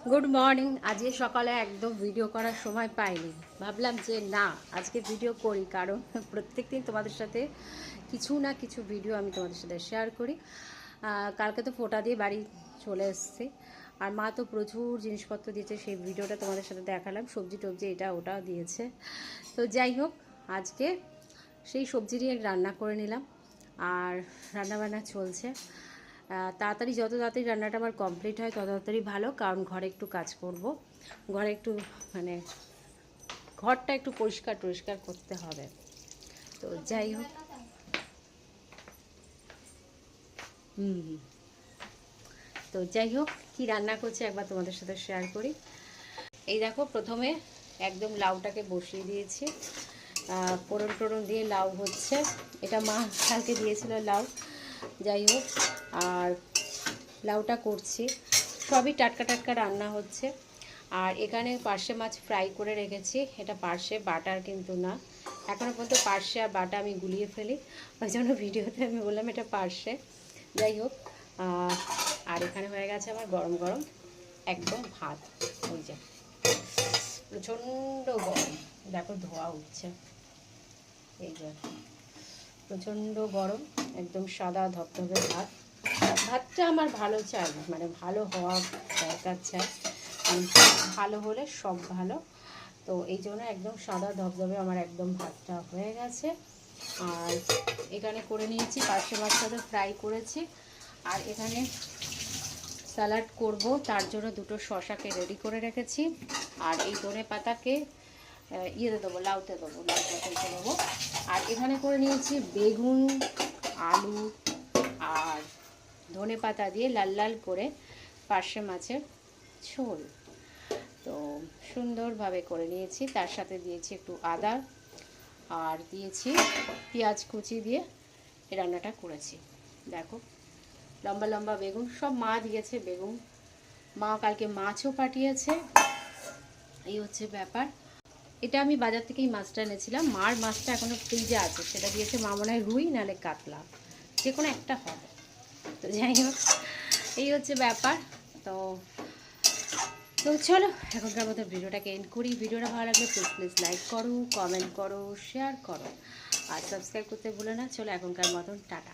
Good morning. আজকে সকালে একদম ভিডিও করার সময় পাইনি, ভাবলাম যে না আজকে ভিডিও করি, কারণ প্রত্যেকদিন তোমাদের সাথে কিছু না কিছু ভিডিও আমি তোমাদের সাথে শেয়ার করি। কালকে তো ফোঁটা দিয়ে বাড়ি চলে এসছে, আর মা তো প্রচুর জিনিসপত্র দিয়েছে, সেই ভিডিওটা তোমাদের সাথে দেখালাম, সবজি টবজি এটা ওটাও দিয়েছে। তো যাই হোক, আজকে সেই সবজি দিয়ে রান্না করে নিলাম, আর রান্নাবান্না চলছে। তাড়াতাড়ি যত তাড়াতাড়ি রান্নাটা আমার কমপ্লিট হয় তত তাড়াতাড়ি ভালো, কারণ ঘরে একটু কাজ করব, ঘরে একটু মানে ঘরটা একটু পরিষ্কার টরিষ্কার করতে হবে। তো যাই হোক, তো যাই হোক কী রান্না করছি একবার তোমাদের সাথে শেয়ার করি। এই দেখো, প্রথমে একদম লাউটাকে বসিয়ে দিয়েছি, ফোড়ন টোড়ন দিয়ে লাউ হচ্ছে। এটা মা কালকে দিয়েছিল লাউ, যাই হোক। আর লাউটা করছি, সবই টাটকা টাটকা রান্না হচ্ছে। আর এখানে পার্শে মাছ ফ্রাই করে রেখেছি, এটা পার্শে বাটার কিন্তু না, এখনও পর্যন্ত পার্শে আর বাটা আমি গুলিয়ে ফেলি, ওই জন্য ভিডিওতে আমি বললাম এটা পার্শে। যাই হোক, আর এখানে হয়ে গেছে আমার গরম গরম একদম ভাত। ওই যে প্রচণ্ড গরম, দেখো ধোয়া উঠছে, এই যে প্রচণ্ড গরম, একদম সাদা ধবধবে ভাত। ভাতটা আমার ভালো চাই, মানে ভালো হওয়া দরকার চাই, ভালো হলে সব ভালো। তো এই জন্য একদম সাদা ধবধবে আমার একদম ভাতটা হয়ে গেছে। আর এখানে করে নিয়েছি পার্শে মাছটা ফ্রাই করেছি, আর এখানে স্যালাড করব, তার জন্য দুটো শশাকে রেডি করে রেখেছি। আর এই ধনে পাতাকে ইয়েতে দেবো, লাউতে দেবো, লাউতে দেবো। আর এখানে করে নিয়েছি বেগুন, আলু আর ধনে পাতা দিয়ে লাল লাল করে পার্শে মাছের ঝোল। তো সুন্দরভাবে করে নিয়েছি, তার সাথে দিয়েছি একটু আদা, আর দিয়েছি পেঁয়াজ কুচি দিয়ে এই রান্নাটা করেছি। দেখো লম্বা লম্বা বেগুন, সব মা দিয়েছে বেগুন, মা কালকে মাছও পাঠিয়েছে, এই হচ্ছে ব্যাপার। এটা আমি বাজার থেকেই মাছটা এনেছিলাম, মার মাছটা এখনও ফ্রিজে আছে, সেটা দিয়েছে মা, মনে হয় রুই নাহলে কাতলা, যে কোনো একটা হবে। তো যাই হোক, এই হচ্ছে ব্যাপার। তো তো চলো এখনকার মতো ভিডিওটাকে এন্ড করি। ভিডিওটা ভালো লাগলে প্লিজ লাইক করো, কমেন্ট করো, শেয়ার করো, আর সাবস্ক্রাইব করতে ভুলো না। চলো এখনকার মতন টাটা।